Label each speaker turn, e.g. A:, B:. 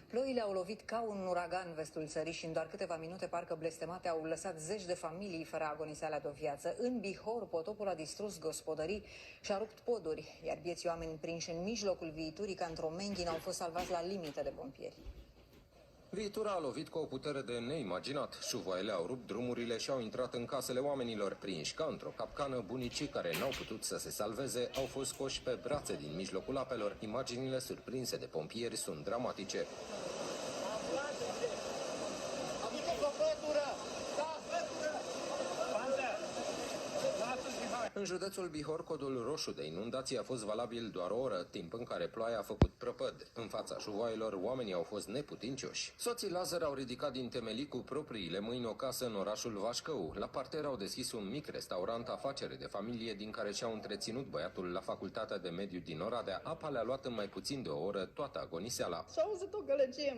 A: Ploile au lovit ca un uragan vestul țării și în doar câteva minute parcă blestemate au lăsat zeci de familii fără agoniseala de o viață. În Bihor, potopul a distrus gospodării și a rupt poduri, iar vieții oameni prinși în mijlocul viiturii ca într-o menghină au fost salvați la limită de pompieri.
B: Viitura a lovit cu o putere de neimaginat. Șuvoaiele au rupt drumurile și au intrat în casele oamenilor. Prinși ca într-o capcană, bunicii care n-au putut să se salveze au fost scoși pe brațe din mijlocul apelor. Imaginile surprinse de pompieri sunt dramatice. În județul Bihor, codul roșu de inundații a fost valabil doar o oră, timp în care ploaia a făcut prăpăd. În fața șuvoaielor, oamenii au fost neputincioși. Soții Lazar au ridicat din temelii cu propriile mâini o casă în orașul Vașcău. La parter au deschis un mic restaurant, afacere de familie din care și-au întreținut băiatul la Facultatea de Mediu din Oradea. Apa le-a luat în mai puțin de o oră toată agoniseala.
C: Și-a auzit o gălăgie